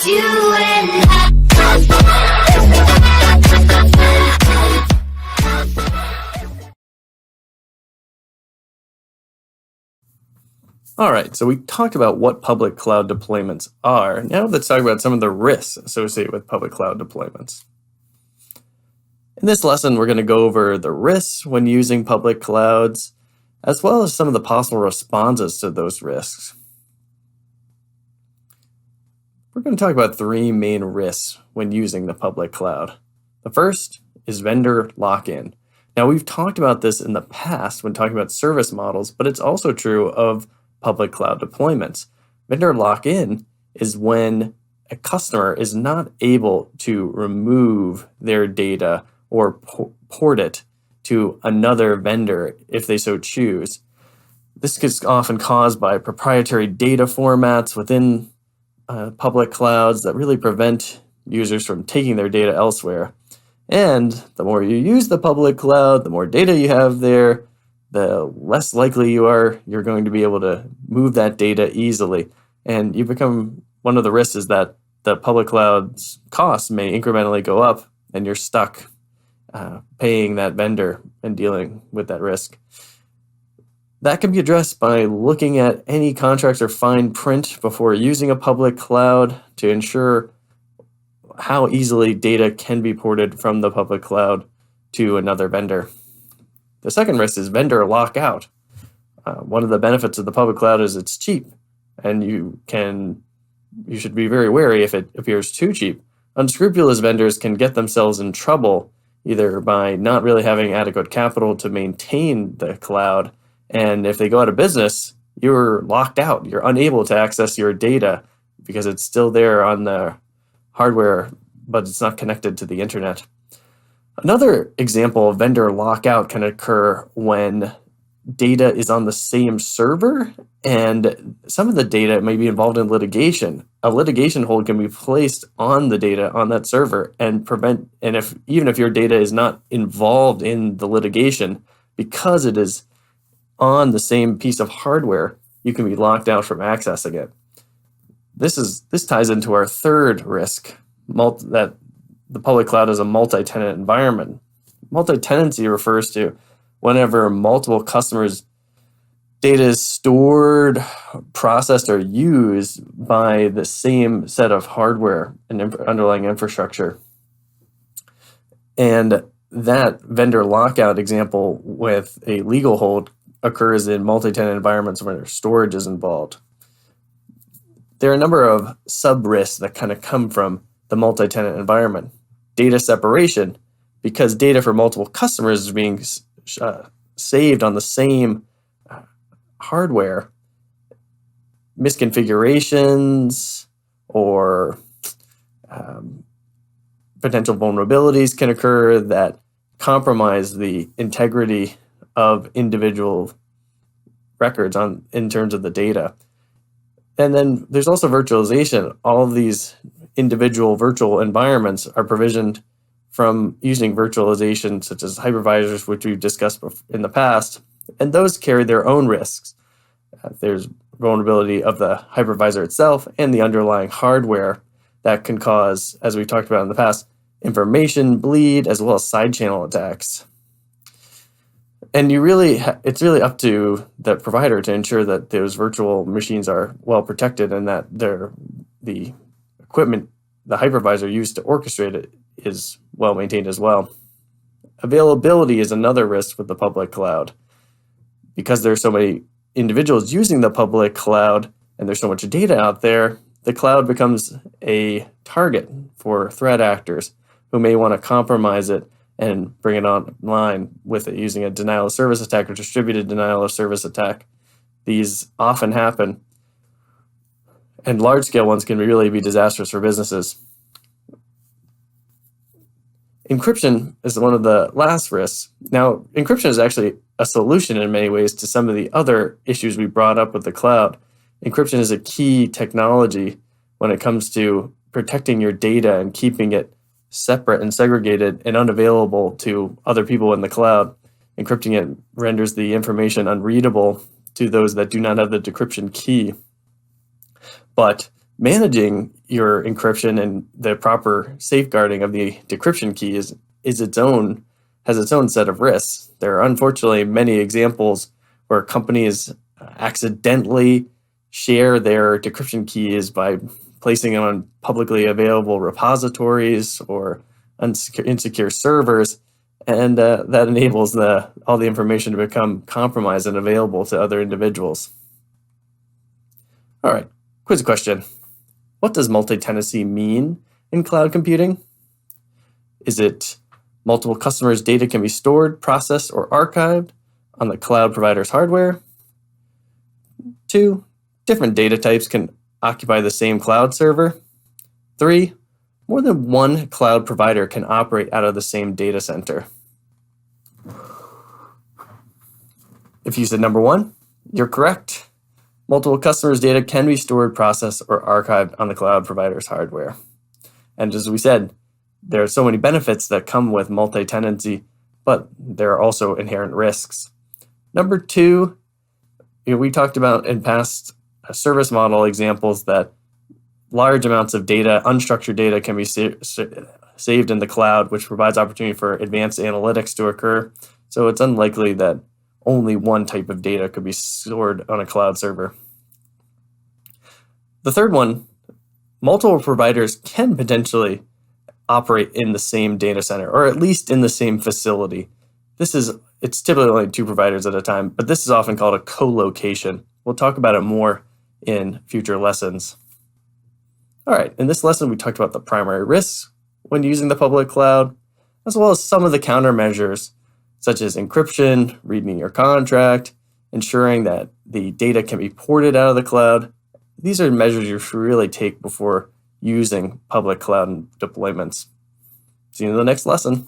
just you and I. All right, so we talked about what public cloud deployments are. Now let's talk about some of the risks associated with public cloud deployments. In this lesson, we're going to go over the risks when using public clouds, as well as some of the possible responses to those risks. We're going to talk about three main risks when using the public cloud. The first is vendor lock-in. Now, we've talked about this in the past when talking about service models, but it's also true of public cloud deployments. Vendor lock-in is when a customer is not able to remove their data or port it to another vendor if they so choose. This is often caused by proprietary data formats within public clouds that really prevent users from taking their data elsewhere. And the more you use the public cloud, the more data you have there, the less likely you're going to be able to move that data easily. And you become, one of the risks is that the public cloud's costs may incrementally go up and you're stuck paying that vendor and dealing with that risk. That can be addressed by looking at any contracts or fine print before using a public cloud to ensure how easily data can be ported from the public cloud to another vendor. The second risk is vendor lockout. One of the benefits of the public cloud is it's cheap, and you should be very wary if it appears too cheap. Unscrupulous vendors can get themselves in trouble either by not really having adequate capital to maintain the cloud, and if they go out of business, you're locked out. You're unable to access your data because it's still there on the hardware, but it's not connected to the internet. Another example of vendor lockout can occur when data is on the same server and some of the data may be involved in litigation. A litigation hold can be placed on the data on that server and even if your data is not involved in the litigation, because it is on the same piece of hardware, you can be locked out from accessing it. This ties into our third risk, that the public cloud is a multi-tenant environment. Multi-tenancy refers to whenever multiple customers' data is stored, processed, or used by the same set of hardware and underlying infrastructure. And that vendor lockout example with a legal hold occurs in multi-tenant environments where storage is involved. There are a number of sub-risks that kind of come from the multi-tenant environment. Data separation, because data for multiple customers is being saved on the same hardware. Misconfigurations or potential vulnerabilities can occur that compromise the integrity of individual records in terms of the data. And then there's also virtualization. All of these individual virtual environments are provisioned from using virtualization, such as hypervisors, which we've discussed in the past, and those carry their own risks. There's vulnerability of the hypervisor itself and the underlying hardware that can cause, as we've talked about in the past, information bleed as well as side channel attacks. And it's really up to the provider to ensure that those virtual machines are well protected and that the equipment, the hypervisor used to orchestrate it, is well maintained as well. Availability is another risk with the public cloud. Because there are so many individuals using the public cloud and there's so much data out there, the cloud becomes a target for threat actors who may want to compromise it and bring it online with it using a denial of service attack or distributed denial of service attack. These often happen, and large-scale ones can really be disastrous for businesses. Encryption is one of the last risks. Now, encryption is actually a solution in many ways to some of the other issues we brought up with the cloud. Encryption is a key technology when it comes to protecting your data and keeping it separate and segregated and unavailable to other people in the cloud. Encrypting it renders the information unreadable to those that do not have the decryption key. But Managing your encryption and the proper safeguarding of the decryption key is its own has its own set of risks. There are unfortunately many examples where companies accidentally share their decryption keys by placing them on publicly available repositories or insecure servers, and that enables all the information to become compromised and available to other individuals. All right, quiz question. What does multi-tenancy mean in cloud computing? Is it multiple customers' data can be stored, processed, or archived on the cloud provider's hardware? 2, different data types can occupy the same cloud server. 3, more than one cloud provider can operate out of the same data center. If you said number 1, you're correct. Multiple customers' data can be stored, processed, or archived on the cloud provider's hardware. And as we said, there are so many benefits that come with multi-tenancy, but there are also inherent risks. Number 2, we talked about in past service model examples that large amounts of data, unstructured data, can be saved in the cloud, which provides opportunity for advanced analytics to occur. So it's unlikely that only one type of data could be stored on a cloud server. The third one, multiple providers can potentially operate in the same data center, or at least in the same facility. It's typically only 2 providers at a time, but this is often called a co-location. We'll talk about it more in future lessons. All right, in this lesson, we talked about the primary risks when using the public cloud, as well as some of the countermeasures, such as encryption, reading your contract, ensuring that the data can be ported out of the cloud. These are measures you should really take before using public cloud deployments. See you in the next lesson.